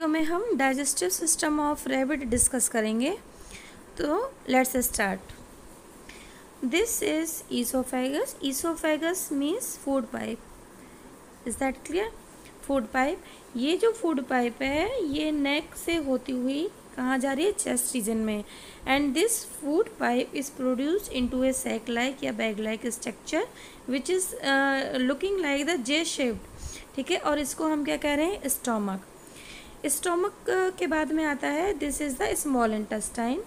में हम digestive system of rabbit discuss करेंगे। तो let's start. This is oesophagus. Oesophagus means food pipe. Is that clear? Food pipe. ये जो food pipe है ये नेक से होती हुई कहाँ जा रही है? चेस्ट रीजन में। And this food pipe is produced into a sac like या bag like structure which is looking like the J shaped. ठीक है, और इसको हम क्या कह रहे हैं? स्टोमक। स्टोमक के बाद में आता है this is the small intestine.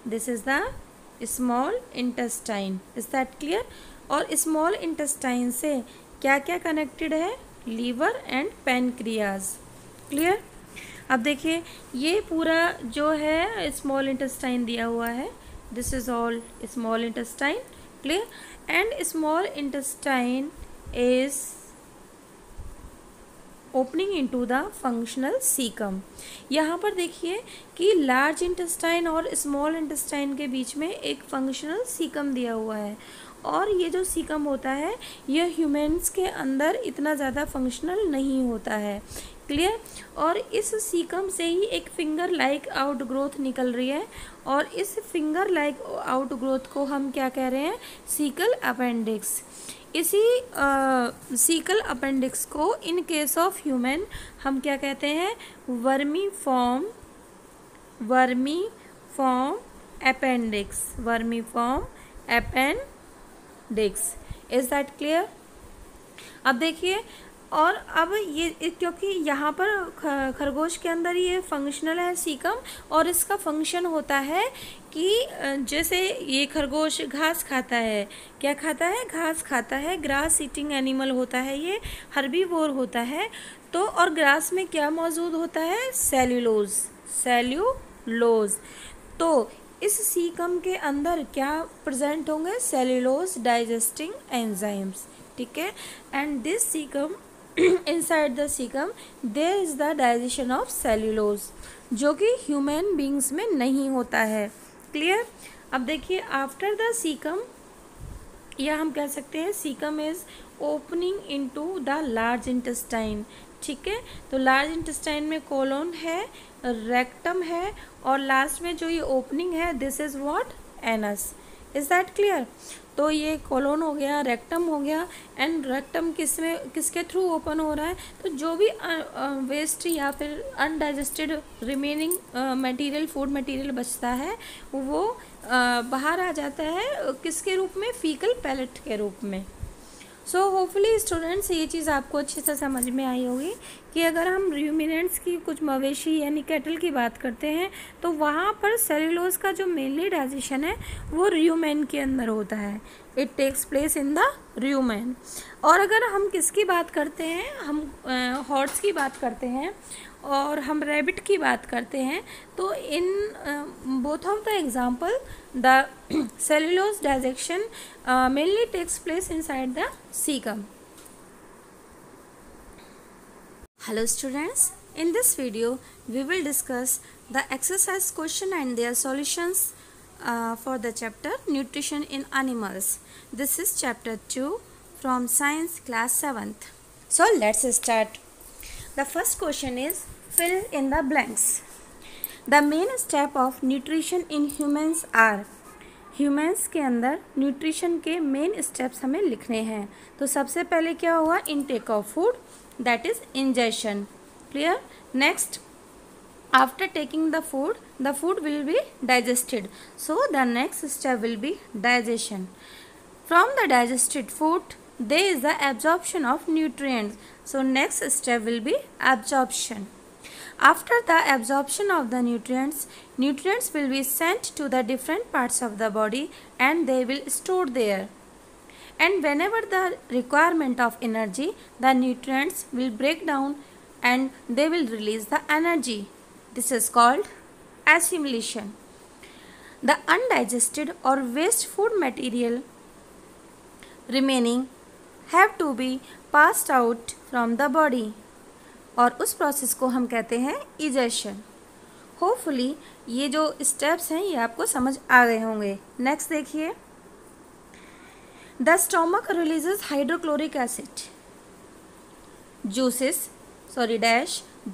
This is the small intestine. Is that clear? और स्मॉल इंटेस्टाइन से क्या क्या कनेक्टेड है? Liver and pancreas. क्लियर? अब देखिए ये पूरा जो है स्मॉल इंटेस्टाइन दिया हुआ है। This is all small intestine. Clear? And small intestine is opening into the functional caecum. यहाँ पर देखिए कि लार्ज इंटेस्टाइन और स्मॉल इंटेस्टाइन के बीच में एक फंक्शनल सीकम दिया हुआ है, और ये जो सीकम होता है यह ह्यूमन्स के अंदर इतना ज़्यादा फंक्शनल नहीं होता है। क्लियर? और इस सीकम से ही एक फिंगर लाइक आउट ग्रोथ निकल रही है, और इस फिंगर लाइक आउट ग्रोथ को हम क्या कह रहे हैं? Sickle appendix. इसी सीकल अपेंडिक्स को इन केस ऑफ ह्यूमन हम क्या कहते हैं? Vermi form appendix. Vermi form appendix. Is that clear? अब देखिए, और अब ये क्योंकि यहाँ पर खरगोश के अंदर ये फंक्शनल है सीकम, और इसका फंक्शन होता है कि जैसे ये खरगोश घास खाता है। क्या खाता है? घास खाता है। ग्रास ईटिंग एनिमल होता है, ये हर्बीवोर होता है। तो और ग्रास में क्या मौजूद होता है? सेल्यूलोज। तो इस सीकम के अंदर क्या प्रेजेंट होंगे? Cellulose digesting enzymes. ठीक है, and this caecum inside the cecum there is the digestion of cellulose, जो कि ह्यूमन बींग्स में नहीं होता है। क्लियर? अब देखिए आफ्टर द सीकम, या हम कह सकते हैं caecum is opening into the large intestine. ठीक है, तो लार्ज इंटेस्टाइन में कोलोन है, रेक्टम है, और लास्ट में जो ये ओपनिंग है this is what? Anus. Is that clear? तो ये कोलोन हो गया, रेक्टम हो गया, एंड रेक्टम किसके थ्रू ओपन हो रहा है? तो जो भी वेस्ट या फिर undigested remaining material, food material बचता है वो बाहर आ जाता है किसके रूप में? फीकल पैलेट के रूप में। सो होपफुली स्टूडेंट्स ये चीज़ आपको अच्छे से समझ में आई होगी कि अगर हम रूमिनेंट्स की, कुछ मवेशी यानी कैटल की बात करते हैं तो वहाँ पर सेल्यूलोज का जो मेनली डाइजेशन है वो रूमेन के अंदर होता है। It takes place in the rumen. और अगर हम किसकी बात करते हैं? हम हॉर्स की बात करते हैं और हम रैबिट की बात करते हैं, तो in both of the example the cellulose digestion mainly takes place inside the cecum. Hello students, in this video we will discuss the exercise question and their solutions for the chapter Nutrition in Animals. This is chapter 2 from Science class 7th. So let's start. The first question is fill in the blanks. The main step of nutrition in humans are. Humans के अंदर nutrition के main steps हमें लिखने हैं। तो सबसे पहले क्या हुआ? Intake of food, that is ingestion. Clear? Next, after taking the food will be digested, so the next step will be digestion. From the digested food there is the absorption of nutrients, so next step will be absorption. After the absorption of the nutrients will be sent to the different parts of the body and they will store there. And whenever the requirement of energy, the nutrients will break down and they will release the energy. This is called assimilation. The undigested or waste food material remaining have to be passed out from the body, और उस process को हम कहते हैं egestion. Hopefully ये जो steps हैं ये आपको समझ आ गए होंगे। नेक्स्ट देखिए, the stomach releases hydrochloric acid, juices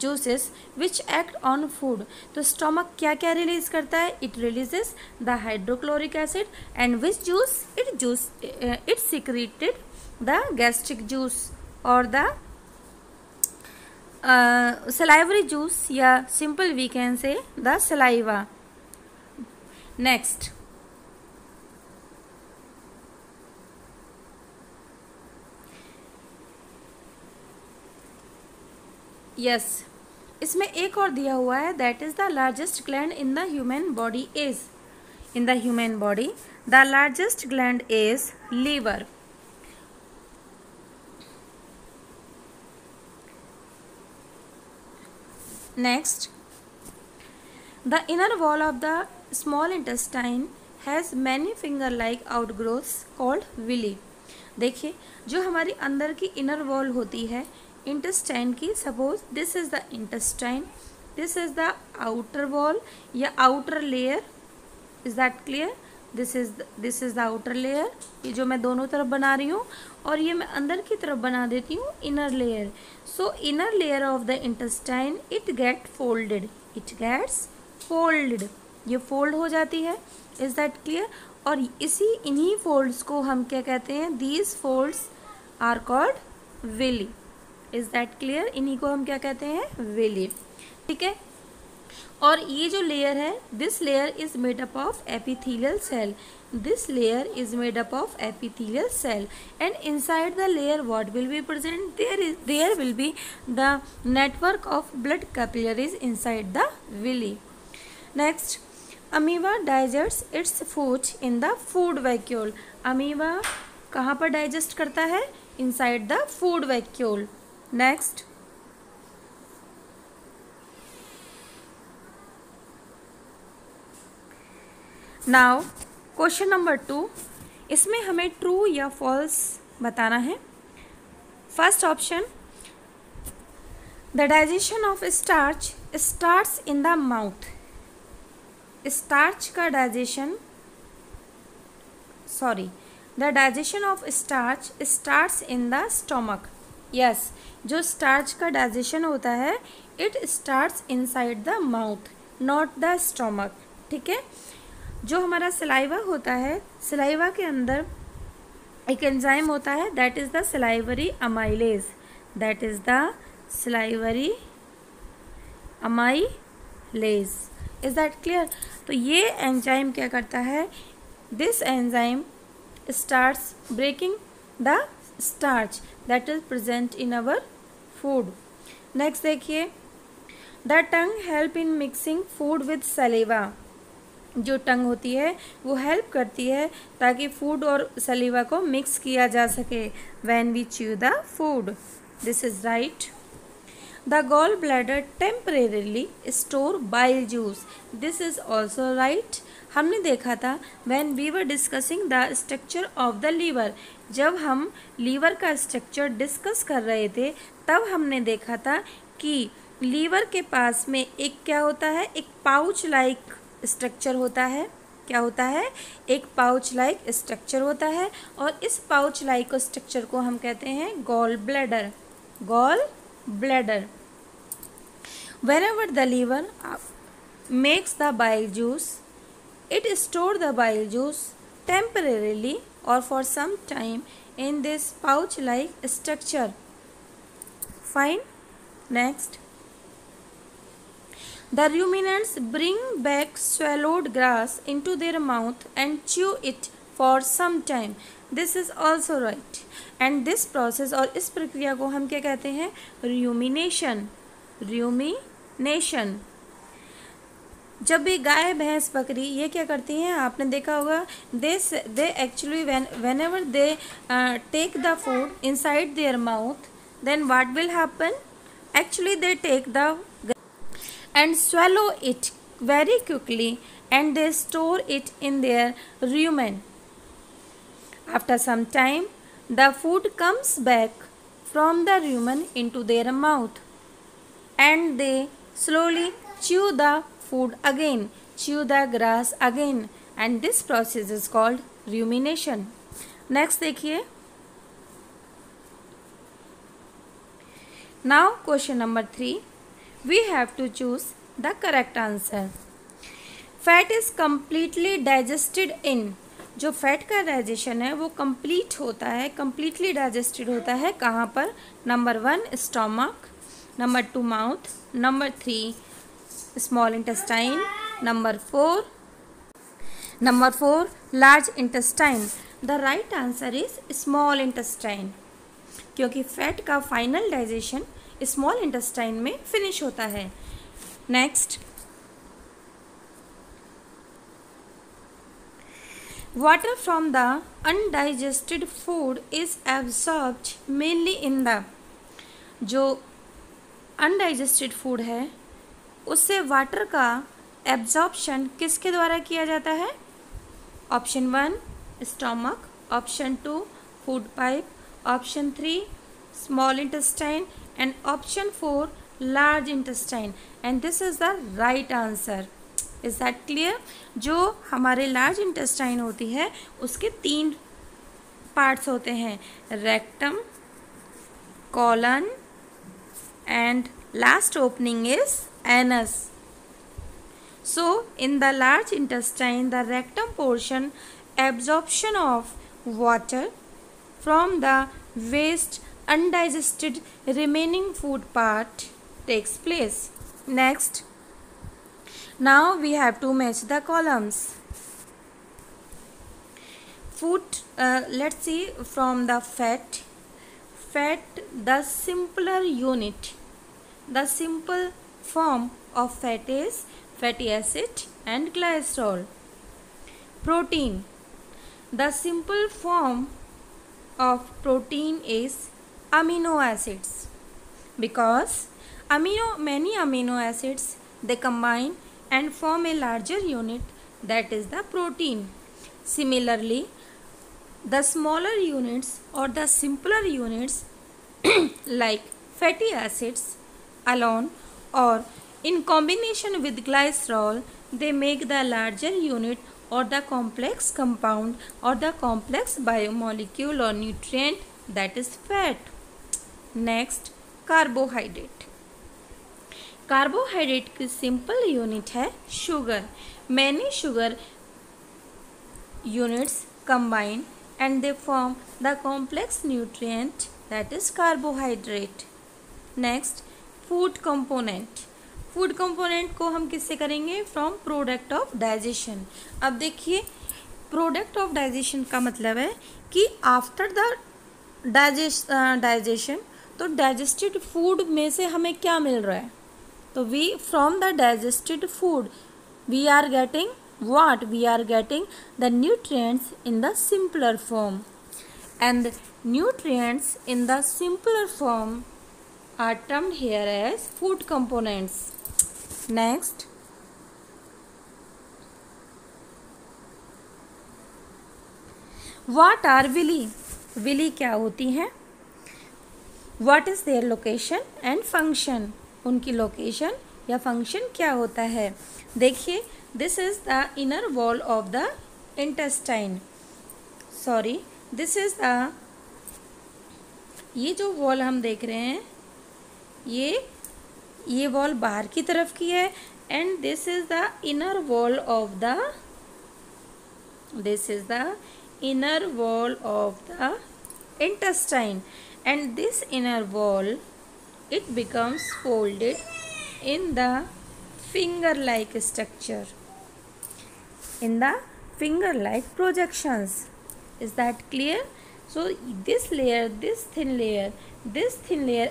juices which act on food. तो stomach क्या क्या रिलीज करता है? It releases the hydrochloric acid, and which juice? It secreted the gastric juice or the salivary juice, या simple we can say the saliva. Next, yes, इसमें एक और दिया हुआ है, that is the largest gland in the human body is, in the human body the largest gland is liver. Next, the inner wall of the small intestine has many finger like outgrowths called villi. देखिए, जो हमारी अंदर की inner wall होती है intestine की, suppose this is the intestine, this is the outer wall या outer layer, is that clear? This is the outer layer, ये जो मैं दोनों तरफ बना रही हूँ, और ये मैं अंदर की तरफ बना देती हूँ inner layer. So inner layer of the intestine it gets folded, ये फोल्ड हो जाती है. Is that clear? और इन्हीं फोल्ड्स को हम क्या कहते हैं? These folds are called villi. Is that clear? इन्हीं को हम क्या कहते हैं? विली. ठीक है. और ये जो लेयर है, this layer is made up of epithelial cell. This layer is made up of epithelial cell, and inside the layer what will be present? There will be the network of blood capillaries inside the villi. Next, amoeba digest its food in the food vacuole. Amoeba कहाँ पर digest करता है? Inside the food vacuole. Next, now question number 2, इसमें हमें true या false बताना है. First option, the digestion of starch starts in the mouth. Starch का digestion, the digestion of starch starts in the stomach. Yes, जो starch का digestion होता है it starts inside the mouth, not the stomach. ठीक है. जो हमारा saliva होता है, सलाइवा के अंदर एक एंजाइम होता है, that is the salivary amylase. That is the salivary amylase. Is that clear? तो ये एंजाइम क्या करता है? This enzyme starts breaking the starch that is present in our food. Next देखिए, the tongue help in mixing food with saliva. जो tongue होती है वो हेल्प करती है ताकि फूड और सलीवा को मिक्स किया जा सके when we chew the food. This is right. The gall bladder temporarily store bile juice. This is also right. हमने देखा था when we were discussing the structure of the liver, जब हम लीवर का स्ट्रक्चर डिस्कस कर रहे थे तब हमने देखा था कि लीवर के पास में एक क्या होता है? एक पाउच लाइक स्ट्रक्चर होता है. क्या होता है? एक पाउच लाइक स्ट्रक्चर होता है, और इस पाउच लाइक स्ट्रक्चर को हम कहते हैं gall bladder. Gall bladder. Whenever the liver makes the bile juice, it stores the bile juice temporarily or for some time in this pouch-like structure. Fine. Next, the ruminants bring back swallowed grass into their mouth and chew it for some time. This is also right. And this process और इस प्रक्रिया को हम क्या कहते हैं? rumination. rumination. जब भी गाय भैंस बकरी ये क्या करती हैं? आपने देखा होगा, they actually whenever they take the food inside their mouth, then what will happen? Actually they take the and swallow it very quickly and they store it in their rumen. After some time, the food comes back from the rumen into their mouth and they slowly chew the food again, chew the grass again, and this process is called rumination. Next देखिए. Now question number 3. We have to choose the correct answer. Fat is completely digested in. जो fat का digestion है वो complete होता है, completely digested होता है कहाँ पर? Number 1 stomach, number 2 mouth, number 3 small intestine, number 4 large intestine. The right answer is small intestine, क्योंकि फैट का फाइनल डाइजेशन स्मॉल इंटेस्टाइन में फिनिश होता है. Next, water from the undigested food is absorbed mainly in the. जो undigested food है उससे water का absorption किसके द्वारा किया जाता है? Option 1 stomach, option 2 food pipe, option 3 small intestine and option 4 large intestine. And this is the right answer. Is that clear? जो हमारे लार्ज इंटेस्टाइन होती है उसके 3 पार्ट्स होते हैं, rectum, colon and last opening is anus. So in the large intestine, the rectum portion absorption of water from the waste undigested remaining food part takes place. Next, now we have to match the columns. Food, let's see from the fat. Fat, the simpler unit. The simple form of fat is fatty acid and glycerol. Protein, the simple form of protein is amino acids, because many amino acids they combine and form a larger unit, that is the protein. Similarly, the smaller units or the simpler units like fatty acids alone or in combination with glycerol, they make the larger unit or the complex compound or the complex biomolecule or nutrient, that is fat. Next, carbohydrate. Carbohydrate की simple unit है sugar. Many sugar units combine and they form the complex nutrient, that is carbohydrate. Next, food component. Food component को हम किससे करेंगे? From product of digestion. अब देखिए, product of digestion का मतलब है कि आफ्टर द डाइजेशन तो डाइजेस्टेड फूड में से हमें क्या मिल रहा है? तो we from the digested food we are getting what? We are getting the nutrients in the simpler form, and nutrients in the simpler form are termed here as food components. Next, what are villi? Villi क्या होती हैं? What is their location and function? उनकी location या function क्या होता है? देखिए, this is the inner wall of the intestine. Sorry, this is the, ये जो वॉल हम देख रहे हैं ये वॉल बाहर की तरफ की है, and this is the inner wall of the intestine, and this inner wall it becomes folded in the finger like structure, in the finger like projections. Is that clear? So this thin layer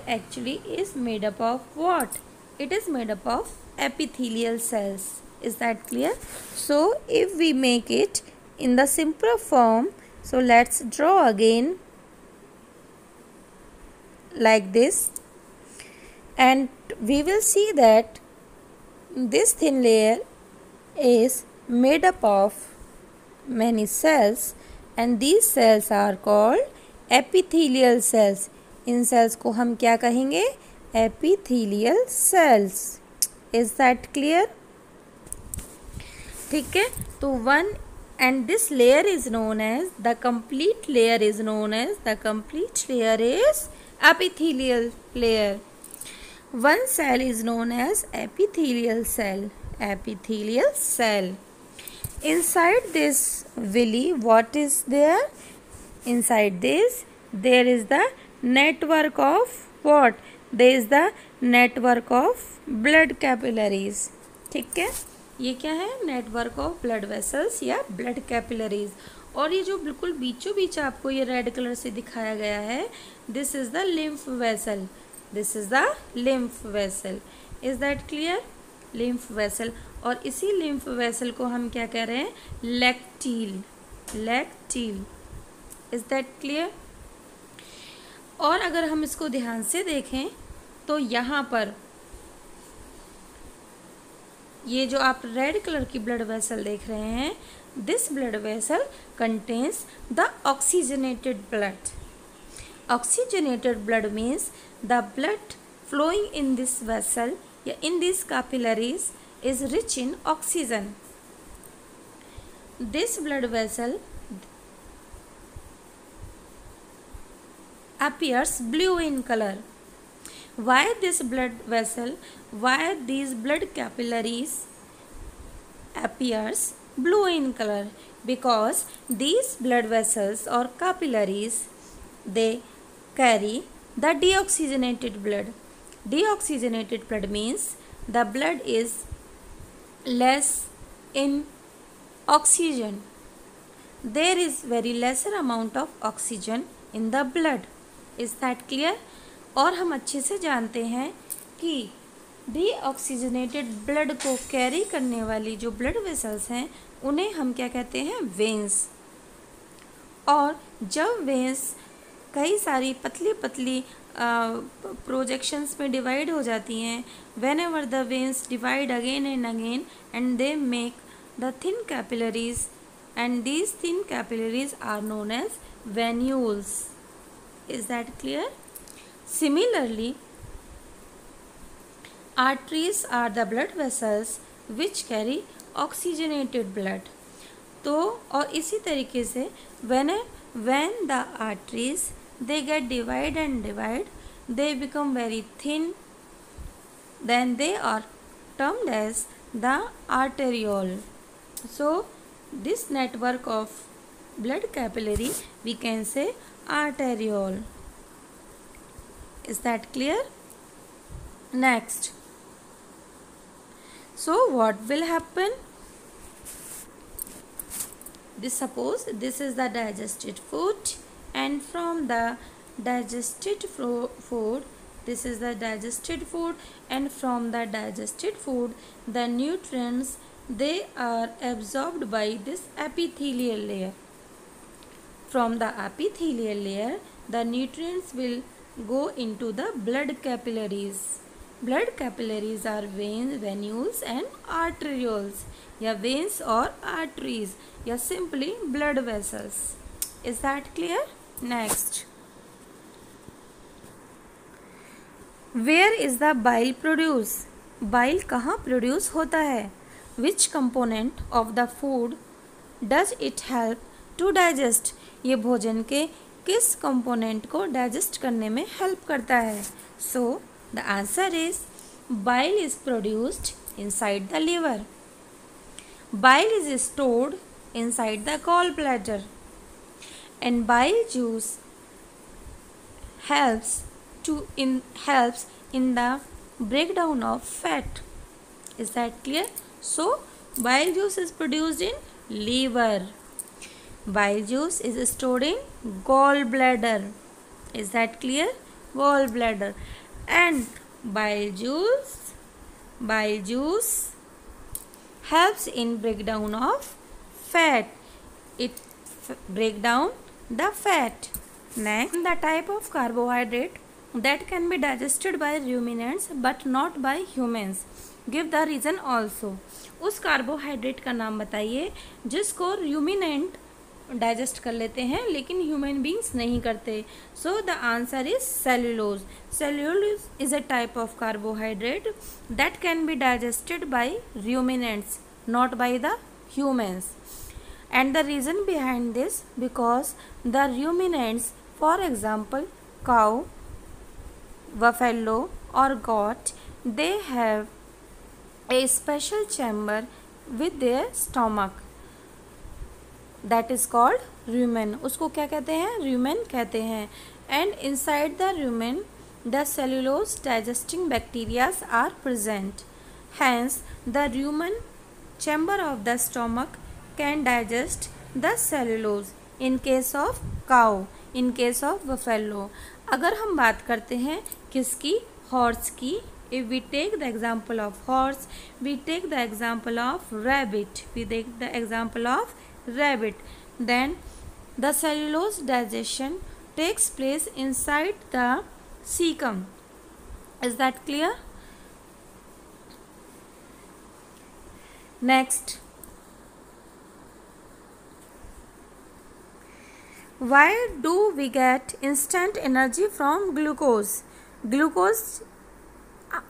actually is made up of what? It is made up of epithelial cells. Is that clear? So if we make it in the simpler form, so let's draw again like this, and we will see that this thin layer is made up of many cells, and these cells are called epithelial cells. In cells को हम क्या कहेंगे? epithelial cells. Is that clear? ठीक है, तो one and this layer is known as the complete layer is epithelial layer. One cell is known as epithelial cell. Epithelial cell. Inside this villi, what is there? Inside this, there is the network of what? There is the network of blood capillaries. ठीक है, ये क्या है? Network of blood vessels या blood capillaries. और ये जो बिल्कुल बीचों बीच आपको ये रेड कलर से दिखाया गया है, this is the lymph vessel. This is the lymph vessel. Is that clear? Lymph vessel. और इसी लिम्फ वेसल को हम क्या कह रहे हैं? Lacteal. Lacteal. Is that clear? और अगर हम इसको ध्यान से देखें तो यहाँ पर ये जो आप रेड कलर की ब्लड वेसल देख रहे हैं, this blood vessel contains the oxygenated blood. Oxygenated blood means the blood flowing in this vessel या in these capillaries is rich in oxygen. This blood vessel appears blue in color. Why this blood vessel? Why these blood capillaries appears blue in color? Because these blood vessels or capillaries, they carry the deoxygenated blood. Deoxygenated blood means the blood is less in oxygen. There is very lesser amount of oxygen in the blood. Is that clear? और हम अच्छे से जानते हैं कि deoxygenated blood को carry करने वाली जो ब्लड वेसल्स हैं उन्हें हम क्या कहते हैं? वेन्स. और जब वेन्स कई सारी पतली पतली प्रोजेक्शंस में डिवाइड हो जाती हैं, whenever the veins divide again and they make the thin capillaries and these thin capillaries are known as venules. Is that clear? Similarly arteries are the blood vessels which carry oxygenated blood. तो और इसी तरीके से when the arteries they get divide, they become very thin, then they are termed as the arteriole. So this network of blood capillary we can say arteriole. Is that clear? Next, so what will happen? Suppose this is the digested food, and from the digested food, this is the digested food, and from the digested food the nutrients they are absorbed by this epithelial layer. From the epithelial layer the nutrients will go into the blood capillaries. Blood capillaries are veins, venules and arterioles, या veins or arteries, या simply blood vessels. Is that clear? Next, where is the bile produce? Bile कहाँ produce होता है? Which component of the food does it help to digest? ये भोजन के किस component को digest करने में help करता है? So the answer is bile is produced inside the liver. Bile is stored inside the gallbladder, and bile juice helps in the breakdown of fat. Is that clear? So bile juice is produced in liver. Bile juice is stored in gallbladder. Is that clear? Gallbladder. And bile juice helps in breakdown of fat. It break down the fat. Next, the type of carbohydrate that can be digested by ruminants but not by humans. Give the reason also. उस carbohydrate का नाम बताइए जिसको ruminant digest कर लेते हैं लेकिन human beings नहीं करते. So the answer is cellulose. Cellulose is a type of carbohydrate that can be digested by ruminants, not by the humans. And the reason behind this, because the ruminants, for example cow, buffalo or gut, they have a special chamber with their stomach that is called rumen. उसको क्या कहते हैं? rumen कहते हैं. And inside the rumen the cellulose digesting bacteria are present. Hence the rumen chamber of the stomach can digest the cellulose in case of cow, in case of buffalo. अगर हम बात करते हैं किसकी? हॉर्स की. If we take the example of horse, we take the example of rabbit, we take the example of rabbit, then the cellulose digestion takes place inside the cecum. Is that clear? Next, why do we get instant energy from glucose? Glucose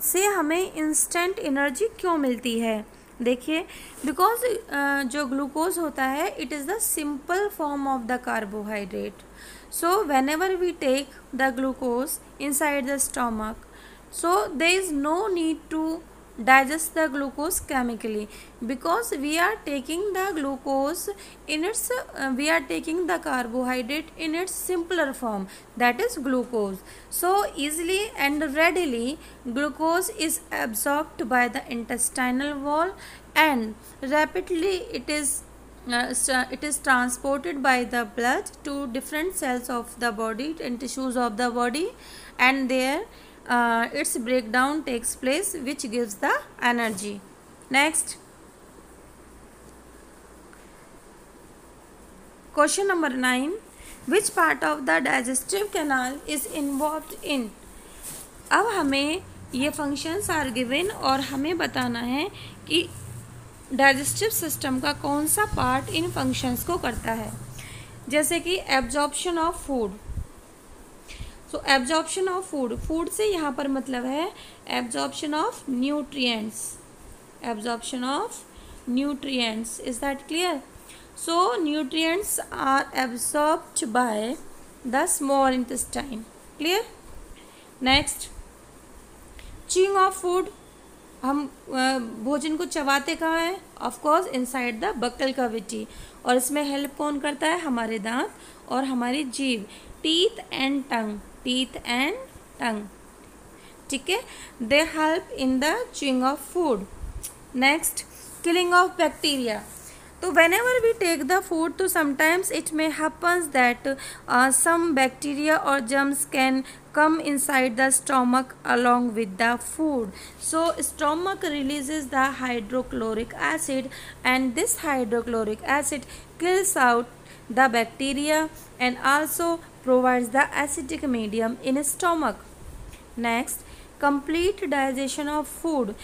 से हमें instant energy क्यों मिलती है? देखिए, because जो glucose होता है it is the simple form of the carbohydrate. So whenever we take the glucose inside the stomach, so there is no need to digest the glucose chemically, because we are taking the glucose in its we are taking the carbohydrate in its simpler form, that is glucose. So easily and readily glucose is absorbed by the intestinal wall and rapidly it is transported by the blood to different cells of the body and tissues of the body, and there its breakdown takes place, which gives the energy. Next, question number 9. Which part of the digestive canal is involved in? अब हमें ये functions are given और हमें बताना है कि digestive system का कौन सा पार्ट इन फंक्शंस को करता है. जैसे कि absorption of food. So absorption of food, food से यहाँ पर मतलब है absorption of nutrients, absorption of nutrients. Is that clear? So nutrients are absorbed by the small intestine. Clear? Next, chewing of food. हम भोजन को चबाते कहाँ हैं? Of course inside the buccal cavity. और इसमें हेल्प कौन करता है? हमारे दांत और हमारी जीभ. Teeth and tongue, teeth and tongue. ठीक है, they help in the chewing of food. Next, killing of bacteria. तो whenever we take the food, तो sometimes it may happens that some bacteria or germs can come inside the stomach along with the food. So stomach releases the hydrochloric acid, and this hydrochloric acid kills out the bacteria and also provides the acidic medium in stomach. Next, complete digestion of food.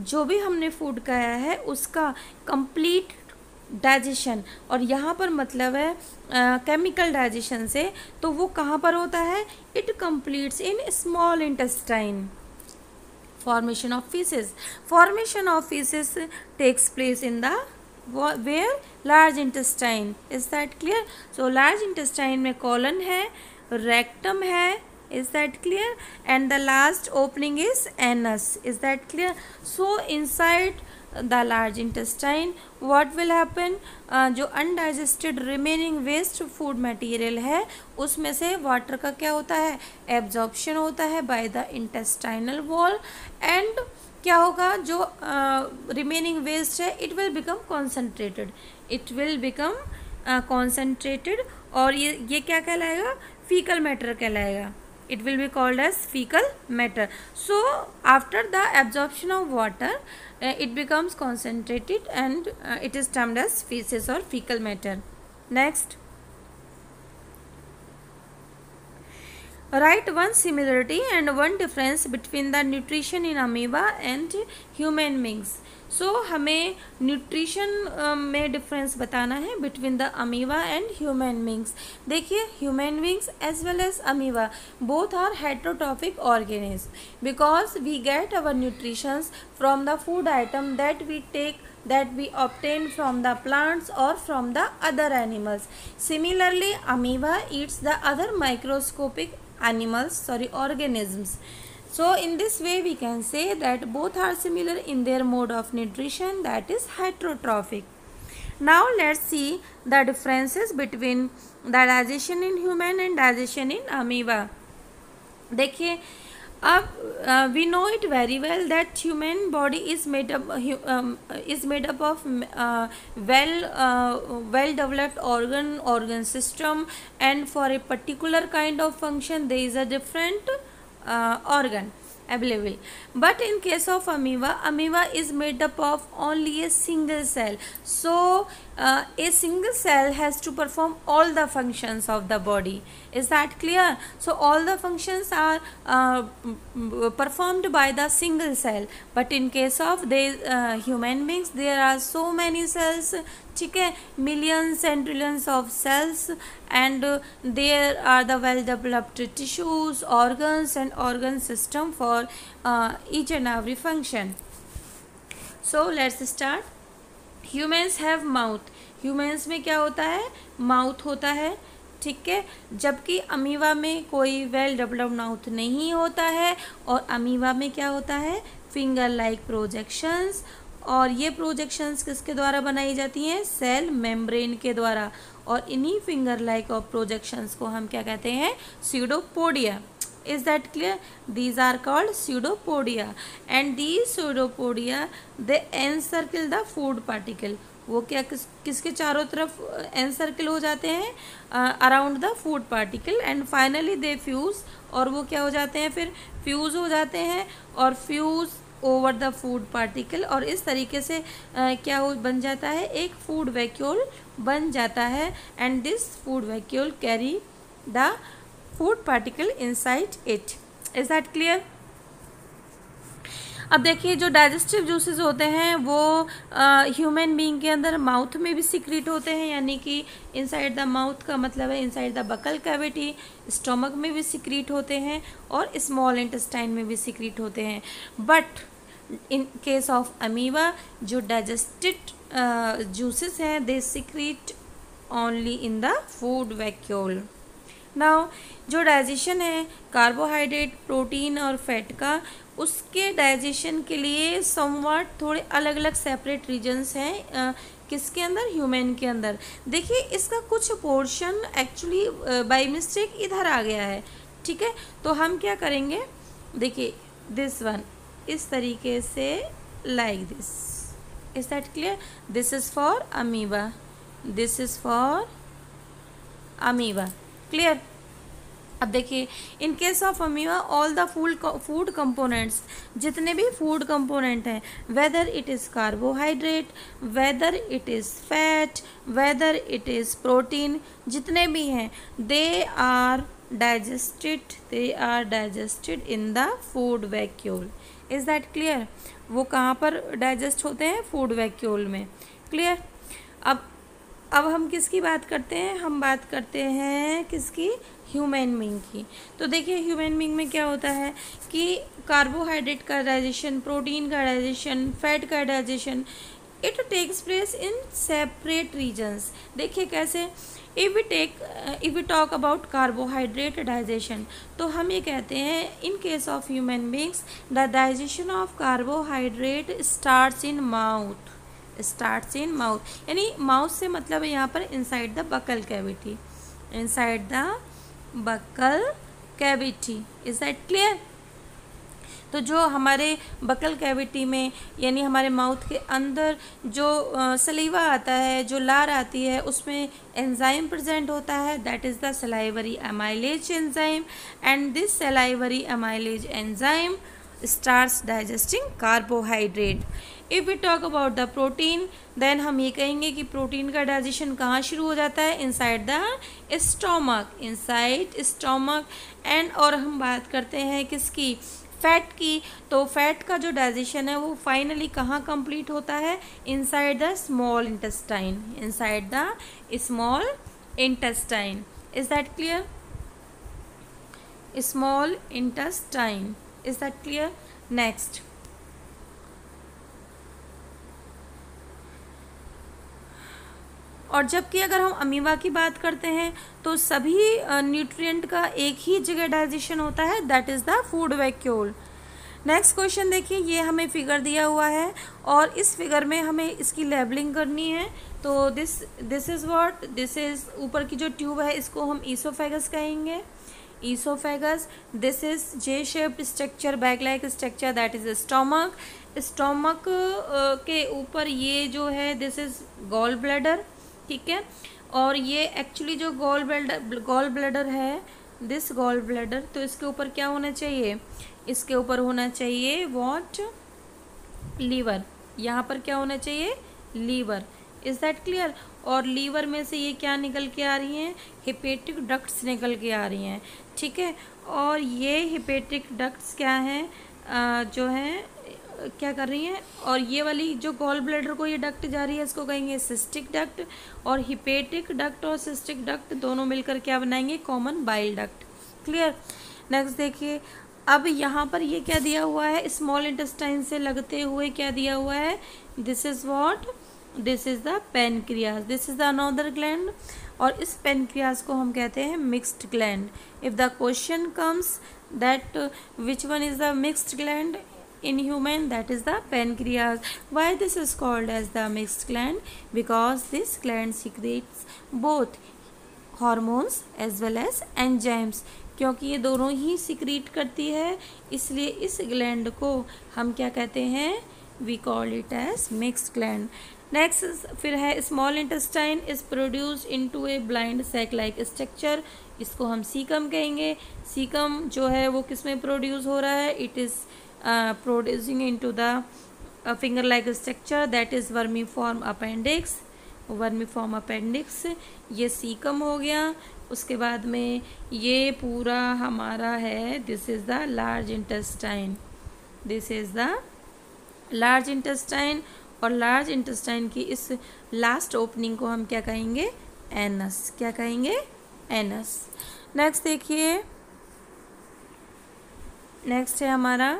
जो भी हमने food खाया है उसका complete digestion, और यहाँ पर मतलब है केमिकल डाइजेशन से, तो वो कहाँ पर होता है? It completes in small intestine. Formation of faeces. Formation of faeces takes place in the where? Large intestine. Is that clear? So large intestine में कॉलन है, रेक्टम है. Is that clear? And the last opening is anus. Is that clear? So inside the large intestine what will happen? जो undigested remaining waste food material है उसमें से water का क्या होता है? Absorption होता है by the intestinal wall, and क्या होगा? जो remaining waste है it will become concentrated. It will become concentrated, और ये क्या कहलाएगा? fecal matter कहलाएगा. It will be called as fecal matter. So after the absorption of water it becomes concentrated and it is termed as feces or fecal matter. Next, write one similarity and one difference between the nutrition in amoeba and human beings. सो हमें nutrition में difference बताना है between the amoeba and human beings. देखिए, human beings as well as amoeba both are heterotrophic organism because we get our nutritions from the food item that we take, that we obtain from the plants or from the other animals. Similarly, amoeba eats the other microscopic organisms. So in this way we can say that both are similar in their mode of nutrition, that is heterotrophic. Now let's see the differences between the digestion in human and digestion in amoeba. देखिए अब we know it very well that human body is made up of well developed organ system, and for a particular kind of function there is a different organ available. But in case of amoeba is made up of only a single cell. So a single cell has to perform all the functions of the body. Is that clear? So all the functions are performed by the single cell. But in case of human beings, there are so many cells, ठीक है, millions and trillions of cells, and there are the well developed tissues, organs and organ system for each and every function. So let's start. Humans have mouth. Humans में क्या होता है? Mouth होता है, ठीक है, जबकि अमीबा में कोई वेल डेवलप्ड माउथ नहीं होता है, और अमीबा में क्या होता है? फिंगर लाइक प्रोजेक्शंस, और ये प्रोजेक्शंस किसके द्वारा बनाई जाती हैं? सेल मेम्ब्रेन के द्वारा, और इन्हीं फिंगर लाइक ऑफ प्रोजेक्शंस को हम क्या कहते हैं? Pseudopodia. Is that clear? These are called pseudopodia, and these pseudopodia they encircle the food particle. वो क्या किसके चारों तरफ एनसर्किल हो जाते हैं? Around the food particle, and finally they fuse, और वो क्या हो जाते हैं? फिर फ्यूज हो जाते हैं और fuse over the food particle, और इस तरीके से क्या बन जाता है? एक फूड वैक्यूल बन जाता है, and this food vacuole carry the food particle inside it. Is that clear? अब देखिए जो डाइजेस्टिव जूसेस होते हैं वो ह्यूमन बीइंग के अंदर माउथ में भी सीक्रेट होते हैं, यानी कि इनसाइड द माउथ का मतलब है inside the buccal cavity, stomach में भी सीक्रेट होते हैं और स्मॉल इंटेस्टाइन में भी सीक्रेट होते हैं. But in case of amoeba जो डाइजेस्टेड जूसेस हैं they secrete only in the food vacuole. Now जो डाइजेशन है कार्बोहाइड्रेट, प्रोटीन और फैट का, उसके डाइजेशन के लिए समवट थोड़े अलग अलग सेपरेट रीजन्स हैं किसके अंदर? ह्यूमन के अंदर. देखिए इसका कुछ पोर्शन एक्चुअली बाय मिस्टेक इधर आ गया है, ठीक है, तो हम क्या करेंगे? देखिए दिस वन इस तरीके से like this. Is that clear? This is for amoeba, this is for amoeba. Clear? अब देखिए in case of amoeba all the food components, जितने भी फूड कंपोनेंट हैं, whether it is carbohydrate, whether it is fat, whether it is protein, जितने भी हैं they are digested in the food vacuole. Is that clear? वो कहाँ पर digest होते हैं? फूड वैक्यूल में. क्लियर? अब हम किसकी बात करते हैं? हम बात करते हैं किसकी? ह्यूमन बीइंग की. तो देखिए ह्यूमन बीइंग में क्या होता है कि कार्बोहाइड्रेट का डाइजेशन, प्रोटीन का डाइजेशन, फैट का digestion, it takes place in separate regions. देखिए कैसे? If we talk about carbohydrate digestion, तो हम ये कहते हैं in case of human beings the digestion of carbohydrate starts in mouth. Starts in mouth, यानी माउथ से मतलब है यहाँ पर inside the buccal cavity, inside the buccal cavity. Is that clear? तो जो हमारे बकल कैविटी में यानी हमारे माउथ के अंदर जो सलीवा आता है, जो लार आती है, उसमें एंजाइम प्रेजेंट होता है, that is the salivary amylase enzyme, and this salivary amylase enzyme starts digesting carbohydrate. If we talk about the protein, then हम ये कहेंगे कि प्रोटीन का डाइजेशन कहाँ शुरू हो जाता है? Inside the stomach, inside stomach. And और हम बात करते हैं किसकी? फैट की. तो फैट का जो डाइजेशन है वो फाइनली कहाँ कंप्लीट होता है? Inside the small intestine, inside the small intestine. Is that clear? Small intestine. Is that clear? Next. और जबकि अगर हम अमीबा की बात करते हैं तो सभी न्यूट्रिएंट का एक ही जगह डाइजेशन होता है, that is the food vacuole. Next question देखिए, ये हमें फिगर दिया हुआ है और इस फिगर में हमें इसकी लेबलिंग करनी है। तो this is what, this is ऊपर की जो ट्यूब है इसको हम ईसोफेगस कहेंगे, oesophagus. This is J shaped structure, bag like structure, that is stomach. Stomach के ऊपर ये जो है दिस इज गॉल ब्लैडर, ठीक है। और ये एक्चुअली जो गॉल ब्लैडर है, दिस गॉल ब्लैडर, तो इसके ऊपर क्या होना चाहिए, इसके ऊपर होना चाहिए व्हाट, लीवर। यहाँ पर क्या होना चाहिए, लीवर। Is that clear. और लीवर में से ये क्या निकल के आ रही हैं, हेपेटिक डक्ट्स निकल के आ रही हैं, ठीक है। और ये हेपेटिक डक्ट्स क्या हैं, जो हैं क्या कर रही हैं, और ये वाली जो गॉल ब्लैडर को ये डक्ट जा रही है इसको कहेंगे सिस्टिक डक्ट। और हिपेटिक डक्ट और सिस्टिक डक्ट दोनों मिलकर क्या बनाएंगे, common bile duct. Clear. Next देखिए, अब यहाँ पर ये क्या दिया हुआ है, स्मॉल इंटेस्टाइन से लगते हुए क्या दिया हुआ है, this is what, this is the pancreas, this is the another gland. और इस पेनक्रियाज को हम कहते हैं mixed gland. If the question comes that which one is the mixed gland in human, that is the pancreas. Why this is called as the mixed gland, because this gland secretes both hormones as well as enzymes, क्योंकि ये दोनों ही secrete करती है, इसलिए इस gland को हम क्या कहते हैं, we call it as mixed gland. Next फिर है small intestine is produce into a blind sac like structure, इसको हम सीकम कहेंगे। सीकम जो है वो किस में प्रोड्यूस हो रहा है, it is producing into the finger like structure, that is vermiform appendix, vermiform appendix, ये सीकम हो गया। उसके बाद में ये पूरा हमारा है, this is the large intestine, this is the large intestine. और लार्ज इंटेस्टाइन की इस लास्ट ओपनिंग को हम क्या कहेंगे, एनस, क्या कहेंगे, एनस। नेक्स्ट देखिए, नेक्स्ट है हमारा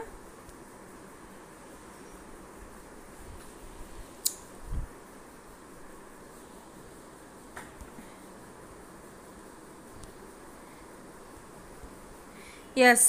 yes,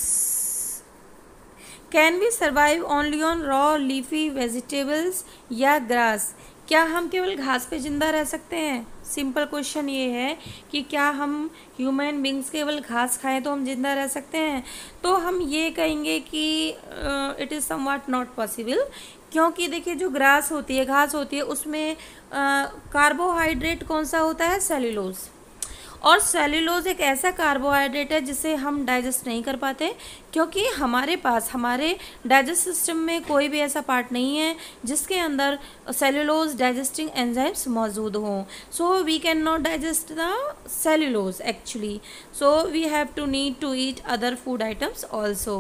can we survive only on raw leafy vegetables या ग्रास, क्या हम केवल घास पे ज़िंदा रह सकते हैं। सिंपल क्वेश्चन ये है कि क्या हम ह्यूमन बींग्स केवल घास खाएं तो हम जिंदा रह सकते हैं, तो हम ये कहेंगे कि it is somewhat not possible, क्योंकि देखिए जो ग्रास होती है, घास होती है, उसमें कार्बोहाइड्रेट कौन सा होता है, सेल्यूलोज। और सेल्यूलोज एक ऐसा कार्बोहाइड्रेट है जिसे हम डाइजेस्ट नहीं कर पाते, क्योंकि हमारे पास हमारे डाइजेस्ट सिस्टम में कोई भी ऐसा पार्ट नहीं है जिसके अंदर सेल्यूलोज डाइजेस्टिंग एंजाइम्स मौजूद हों। So we can not digest the cellulose actually, so we have to need to eat other food items also.